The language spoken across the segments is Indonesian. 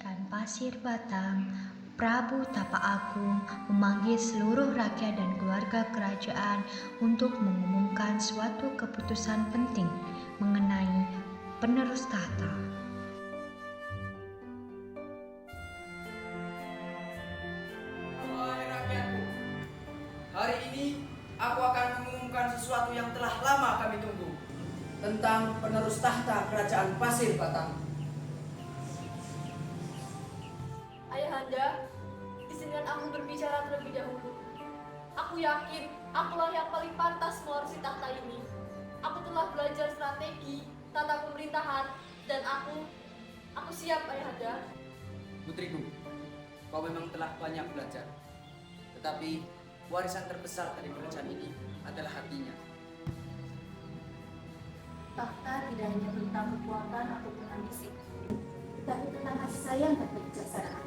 Kerajaan Pasir Batang, Prabu Tapa Agung memanggil seluruh rakyat dan keluarga kerajaan untuk mengumumkan suatu keputusan penting mengenai penerus tahta. Wahai rakyatku, hari ini aku akan mengumumkan sesuatu yang telah lama kami tunggu tentang penerus tahta Kerajaan Pasir Batang. Ayahanda, izinkan aku berbicara terlebih dahulu. Aku yakin akulah yang paling pantas mewariskan tahta ini. Aku telah belajar strategi, tata pemerintahan, dan aku siap, Ayahanda. Putriku, kau memang telah banyak belajar. Tetapi warisan terbesar dari kerajaan ini adalah hatinya. Tahta tidak hanya tentang kekuatan ataupun ambisi, tapi tentang kasih sayang dan kebijaksanaan.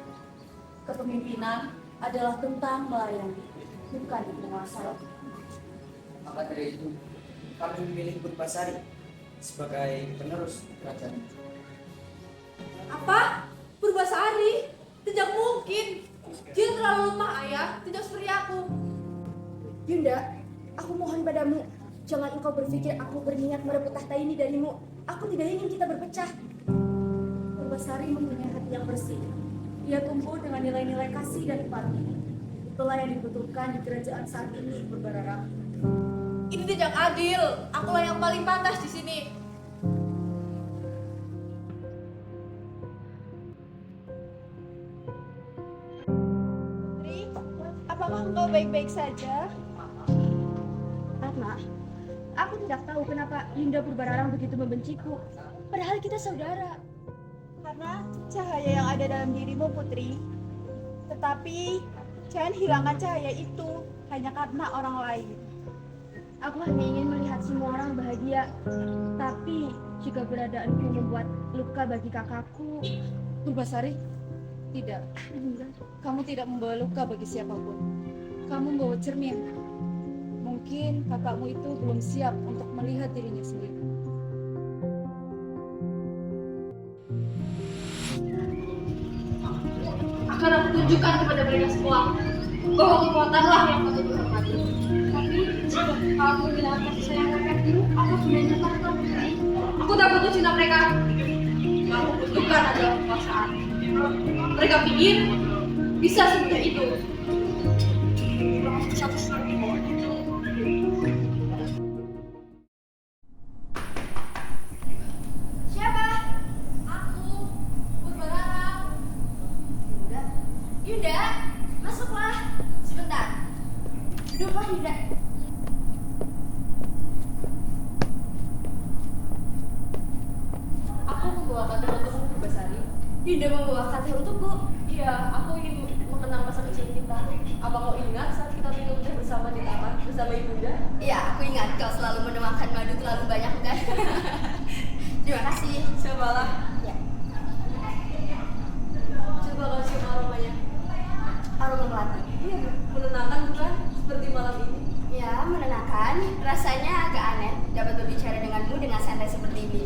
Kepemimpinan adalah tentang melayani, bukan menguasai. Maka dari itu, kami memilih Purbasari sebagai penerus kerajaan. Apa? Purbasari? Tidak mungkin. Dia terlalu lemah, Ayah. Tidak seperti aku. Yunda, aku mohon padamu, jangan engkau berpikir aku berniat merebut tahta ini darimu. Aku tidak ingin kita berpecah. Purbasari mempunyai hati yang bersih. Ia tumbuh dengan nilai-nilai kasih dan empati. Itulah yang dibutuhkan di kerajaan saat ini, Purbarara. Ini tidak adil. Akulah yang paling pantas di sini. Putri, apakah engkau baik-baik saja? Ratna, aku tidak tahu kenapa Yunda Purbararang begitu membenciku. Padahal kita saudara. Karena cahaya yang ada dalam dirimu, Putri. Tetapi jangan hilangkan cahaya itu hanya karena orang lain. Aku hanya ingin melihat semua orang bahagia. Tapi jika beradaanku membuat luka bagi kakakku, Purbasari, tidak. Kamu tidak membawa luka bagi siapapun. Kamu membawa cermin. Mungkin kakakmu itu belum siap untuk melihat dirinya sendiri. Akan aku tunjukkan kepada mereka semua bahwa kekuatanlah yang patut dihormati. Tapi jika kamu bilang kasih sayang rakyatku, aku sudah nyatakan, Putri. Aku tak butuh cinta mereka. Yang aku butuhkan adalah kekuasaan. Mereka pikir bisa semudah itu. Siapa? Aku, Purbarara. Yunda, masuklah. Sebentar. Duduklah, Yunda. Aku membawa kater untukmu, Purbasari. Yunda membawa kater untukku. Iya, aku ingin mengenang masa kecil kita. Apa kau ingat saat kita minum teh bersama di taman bersama ibunda? Iya, aku ingat kau selalu menuangkan madu terlalu banyak, bukan? Terima kasih. Cobalah. Ya, Coba kau cium aromanya. aroma melati. Iya, menenangkan bukan? Seperti malam ini. Ya, menenangkan. Rasanya agak aneh dapat berbicara denganmu dengan santai seperti ini.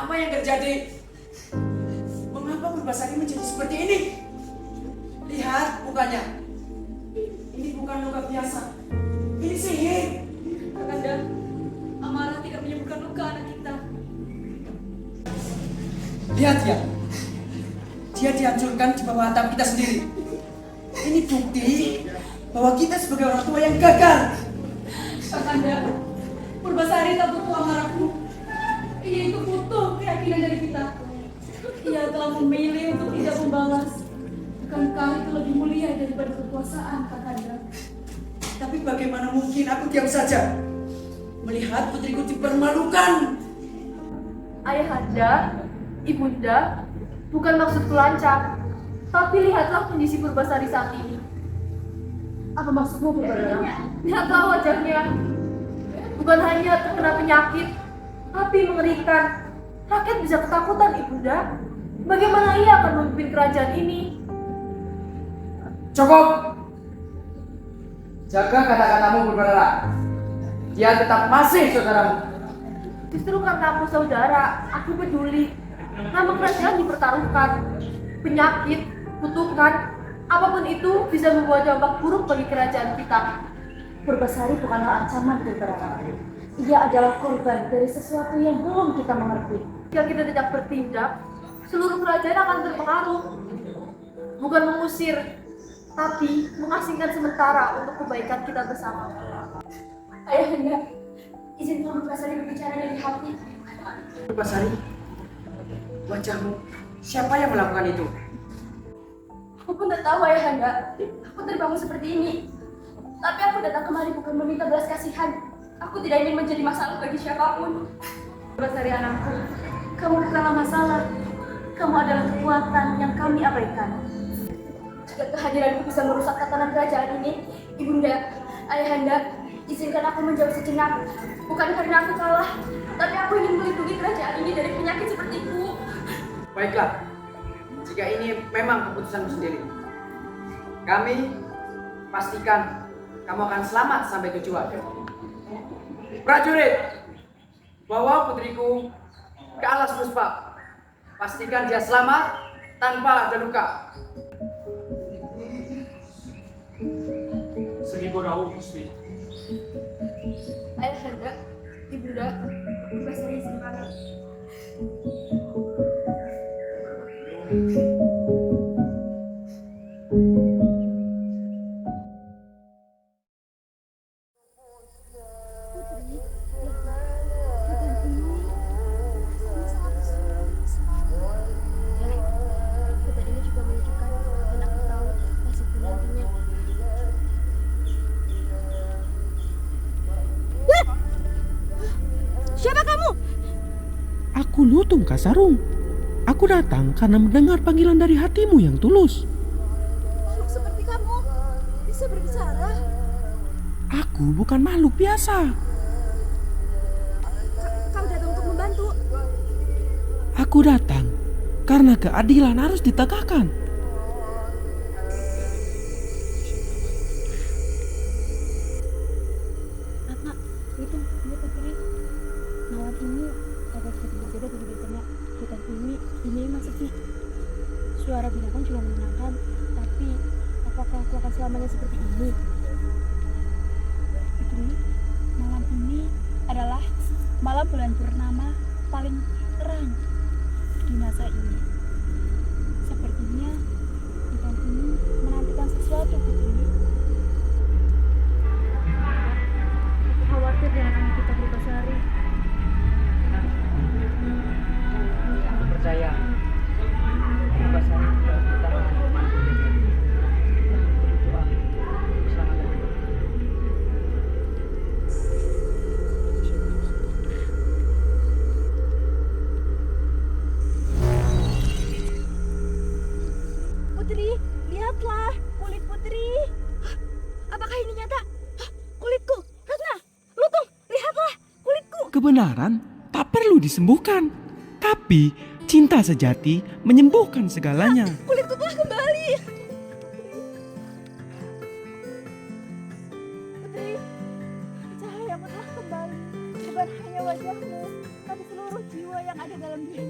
Apa yang terjadi? Mengapa Purbasari menjadi seperti ini? Lihat mukanya. Ini bukan luka biasa. Ini sihir. Kakanda, amarah tidak menyembuhkan luka anak kita. Lihat ya. Dia dihancurkan di bawah atap kita sendiri. Ini bukti bahwa kita sebagai orang tua yang gagal. Kakanda, Purbasari tak butuh amarahku. Ia itu butuh keyakinan dari kita. Ia telah memilih untuk tidak membalas. Bukankah itu lebih mulia daripada kekuasaan, Kakanda? Tapi bagaimana mungkin aku diam saja melihat putriku dipermalukan? Ayahanda, ibunda, bukan maksudku lancang, tapi lihatlah kondisi Purbasari saat ini. Apa maksudmu, Purbasari? Lihatlah wajahnya. Bukan hanya terkena penyakit, tapi mengerikan. Rakyat bisa ketakutan, ibunda. Bagaimana ia akan memimpin kerajaan ini? Cukup! Jaga kata-katamu, Purbasari. Dia tetap masih saudaramu. Justru karena aku saudara, aku peduli. Nama kerajaan dipertaruhkan. Penyakit, kutukan, apapun itu bisa membawa dampak buruk bagi kerajaan kita. Purbasari bukanlah ancaman, Purbasari. Ia adalah korban dari sesuatu yang belum kita mengerti. Jika kita tidak bertindak, seluruh kerajaan akan terpengaruh. Bukan mengusir, tapi mengasingkan sementara untuk kebaikan kita bersama. Ayahanda, izinkan Purbasari berbicara dari hati. Purbasari, wajahmu, siapa yang melakukan itu? Aku pun tak tahu, Ayahanda. Aku terbangun seperti ini. Tapi aku datang kemari bukan meminta belas kasihan. Aku tidak ingin menjadi masalah bagi siapapun. Purbasari anakku, kamu bukanlah masalah. Kamu adalah kekuatan yang kami abaikan. Jika kehadiranku bisa merusak tatanan kerajaan ini, ibunda, ayahanda, izinkan aku menjawab sejenak. Bukan karena aku kalah, tapi aku ingin melindungi kerajaan ini dari penyakit seperti itu. Baiklah, jika ini memang keputusanmu sendiri, kami pastikan kamu akan selamat sampai tujuan. Prajurit, bawa putriku ke alas puspa. Pastikan dia selamat tanpa ada luka. Seribu rawuh, Gusti. Ayahanda, ibunda, Purbasari izinkan. Siapa kamu? Aku Lutung Kasarung. Aku datang karena mendengar panggilan dari hatimu yang tulus. Makhluk seperti kamu bisa berbicara. Aku bukan makhluk biasa. Kau datang untuk membantu. Aku datang karena keadilan harus ditegakkan. Mak, itu dia Putri. Malam ini ada sesuatu berbeda dari biasanya. Hutan ini memang sepi. Suara binatang juga menyenangkan, tapi apakah aku akan selamanya seperti ini? Putri, malam ini adalah malam bulan purnama paling terang di masa ini. Sepertinya hutan ini menantikan sesuatu, Putri. Khawatir dengan anak kita Purbasari. Aku percaya Purbasari tidak kita berdoa keselamatan. Putri, lihatlah kulit Putri. Hah, apakah ini nyata? Hah, kulitku, Ratna, Lutung, lihatlah kulitku. Kebenaran tak perlu disembuhkan, tapi cinta sejati menyembuhkan segalanya. Kulitku telah kembali. Putri, cahayamu telah kembali. Bukan hanya wajahmu, tapi seluruh jiwa yang ada dalam diri.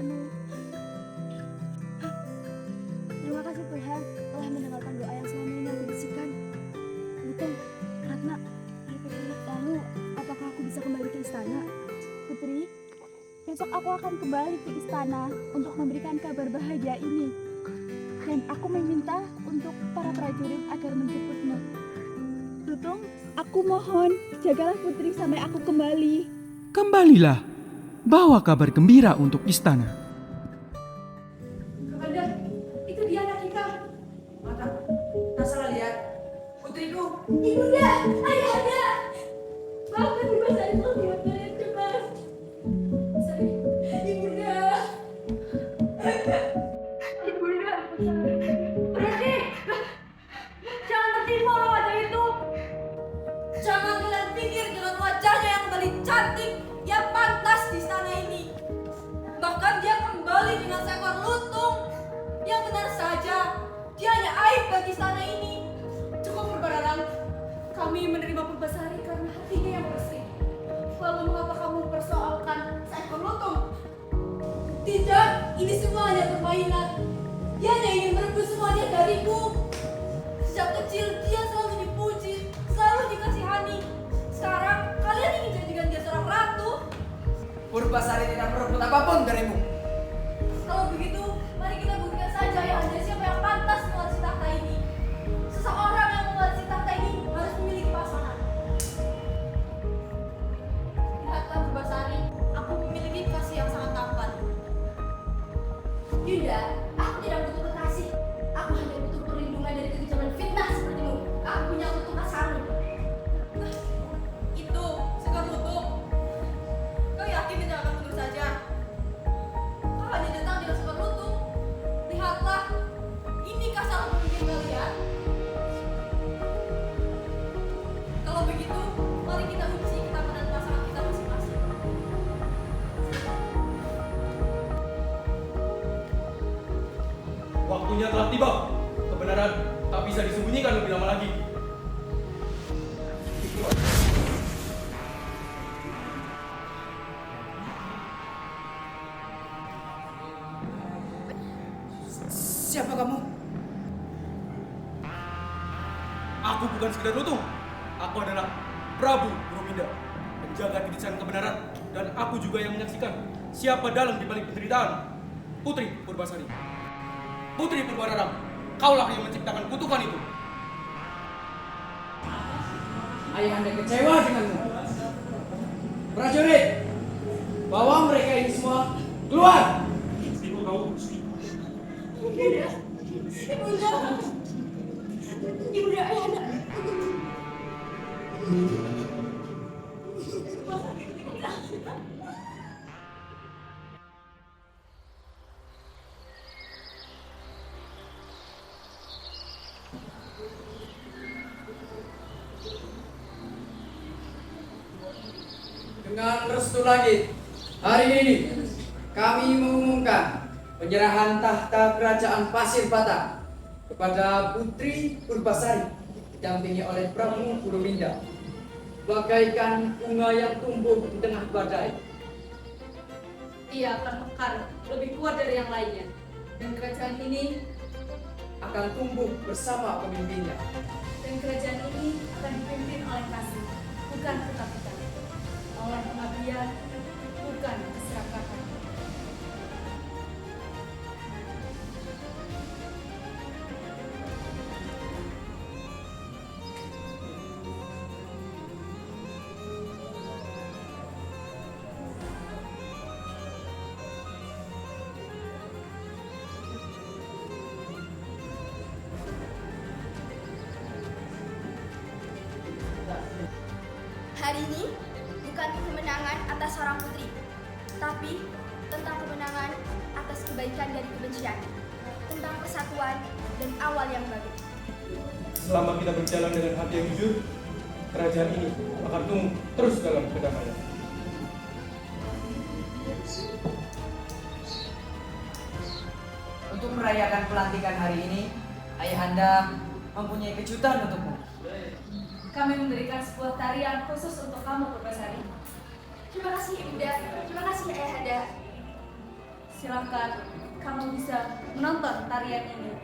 besok aku akan kembali ke istana untuk memberikan kabar bahagia ini. Dan aku meminta untuk para prajurit agar menjemputmu. Lutung, aku mohon jagalah putri sampai aku kembali. Kembalilah, bawa kabar gembira untuk istana. Kakanda, itu dia anak kita. Mata, tak salah lihat. Putriku. Ibunda, ayahanda. Maafkan Ibu Sari telah membuat kalian cemas. Sari, Ibunda. Ibunda. Berhenti. Jangan tertipu oleh wajah itu. Jangan kalian pikir dengan wajahnya yang kembali cantik, ia pantas di istana ini. Bahkan dia kembali dengan seekor lutung. Yang benar saja, dia hanya aib bagi istana ini. Cukup Purbararang, kami menerima Purbasari karena hatinya yang bersih. Lalu mengapa kamu mempersoalkan seekor lutung? Tidak, ini semua hanya permainan. Dia hanya ingin merebut semuanya dariku. Sejak kecil dia selalu dipuji, selalu dikasihani. Sekarang kalian ingin jadikan dia seorang ratu? Purbasari tidak merebut apapun darimu. Kalau begitu, mari kita buktikan saja ya ada siapa yang pantas mewarisi tahta ini. Seseorang yang mewarisi tahta ini harus memiliki pasangan. Lihatlah Purbasari, aku memiliki kasih yang sangat tampan. Yunda, aku tidak butuh kekasih. Aku hanya butuh perlindungan dari kekejaman fitnah sepertimu. Aku punya kutu Kasarung. Itu sekar lutung. Kau yakin tidak akan mundur saja? Kau hanya datang dengan sekar lutung. Lihatlah, ini Kasarung pemimpin kalian. Kalau begitu, mari kita uji ketampanan pasangan kita masing-masing. Waktunya telah tiba. Kebenaran tak bisa disembunyikan lebih lama lagi. Siapa kamu? Aku bukan sekedar lutung. Aku adalah Prabu Buruminda, penjaga titisan kebenaran, dan aku juga yang menyaksikan siapa dalam dibalik penderitaan Putri Purbasari. Putri Purbararang, kaulah yang menciptakan kutukan itu. Ayahanda kecewa denganmu. Prajurit, bawa mereka ini semua keluar. Ibunda, Ibunda, ayahanda. Dengan restu langit, hari ini kami mengumumkan penyerahan tahta kerajaan Pasir Bata kepada Putri Purbasari didampingi oleh Prabu Buruminda, bagaikan bunga yang tumbuh di tengah badai. Ia akan mekar lebih kuat dari yang lainnya. Dan kerajaan ini Akan tumbuh bersama pemimpinnya. dan kerajaan ini akan dipimpin oleh kasih, bukan ketakutan. Oleh pengabdian, bukan keserakahan. Hari ini bukan kemenangan atas seorang putri, tapi tentang kemenangan atas kebaikan dari kebencian, tentang persatuan dan awal yang baru. Selama kita berjalan dengan hati yang jujur, kerajaan ini akan tumbuh terus dalam kedamaian. Untuk merayakan pelantikan hari ini, Ayahanda mempunyai kejutan untukmu. Kami memberikan sebuah tarian khusus untuk kamu, Purbasari. Terima kasih Ibunda, terima kasih Ayahanda. Silakan, kamu bisa menonton tarian ini.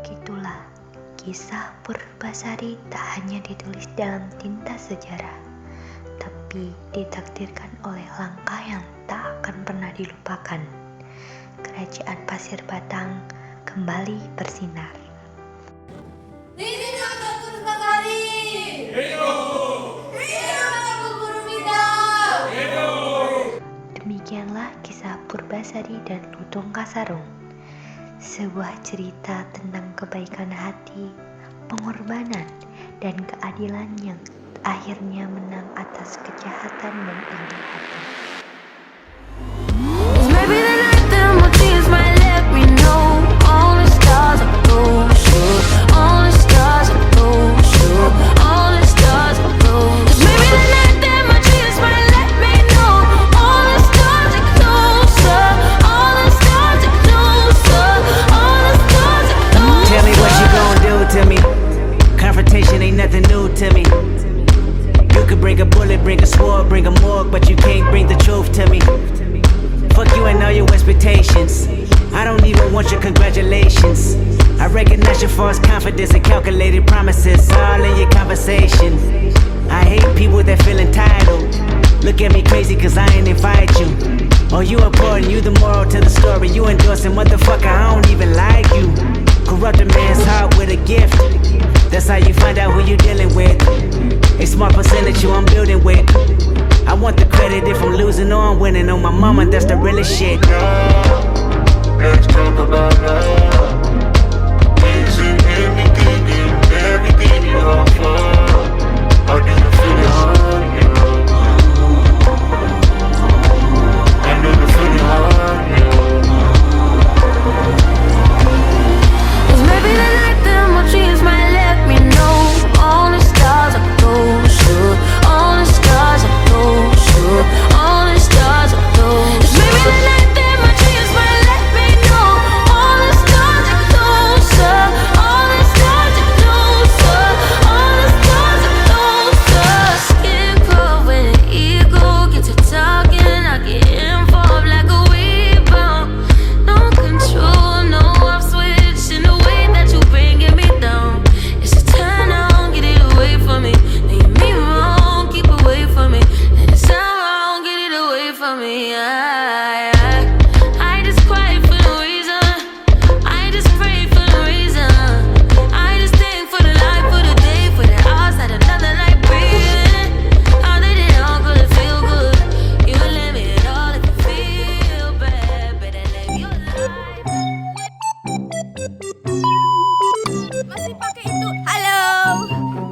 Begitulah, kisah Purbasari tak hanya ditulis dalam tinta sejarah, tapi ditakdirkan oleh langkah yang tak akan pernah dilupakan. Kerajaan Pasir Batang kembali bersinar. Hidup Purbasari! Hidup Prabu Burmida! Demikianlah kisah Purbasari dan Lutung Kasarung. Sebuah cerita tentang kebaikan hati, pengorbanan, dan keadilan yang akhirnya menang atas kejahatan dan iri hati. Maybe the night that my dreams might let me know all the stars are close, all the stars are close, all the stars are close. Maybe the night that my dreams might let me know all the stars are closer, all the stars are closer, all the stars are closer. Tell me what you gon' do to me. Confrontation ain't nothing new to me. You could bring a bullet, bring a sword, bring a morgue, but you can't bring the truth to me. Fuck you and all your expectations. I don't even want your congratulations. I recognize your false confidence and calculated promises all in your conversation. I hate people that feel entitled. Look at me crazy cause I ain't invite you. Oh, you important, you the moral to the story. You endorsing, motherfucker, I don't even like you. Corrupt a man's heart with a gift. That's how you find out who you dealing with. A smart percentage you I'm building with. I want the credit if I'm losing or I'm winning. On my mama, that's the realest shit. Let's talk about love. Is it anything and everything you offer? How do you feel it on you? I know you feel it on you. Cause maybe the night that my dreams might let me know all the stars are closer, all the stars are closer, all the stars are closer. Maybe the night that my dreams might let me know all the stars are closer, all the stars are closer, all the stars are closer. Skin cold when the ego gets to talking, I get involved like a rebound. No control, no off switch in the way that you bringing me down. It's a turn on, get it away from me. Now you mean wrong, keep away from me. And it sound wrong, get it away from me. I just cry for no reason. I just pray for no reason. I just thank for the life, for the day, for the hours that another night breathing. How they did all good and feel good. You let me at all if you feel bad. Better live your life. Masih pakai itu. Halo.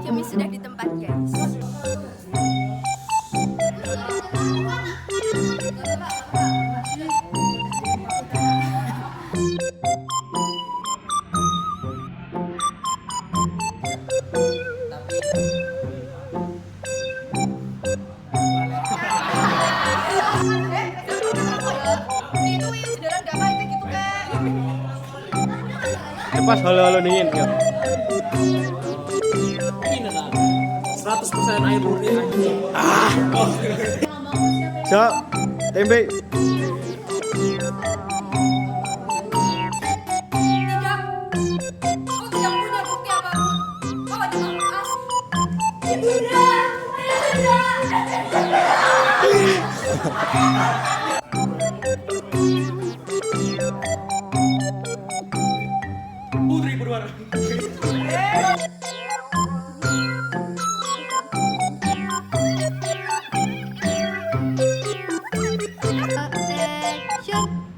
Kami sudah di tempat, guys. Pas halo-halo dingin ya. 100% air murni. Cok, tempe. Kau tidak punya bukti apapun. Kau hanya mengakasi. Ibunda! Putri Purwara. Action.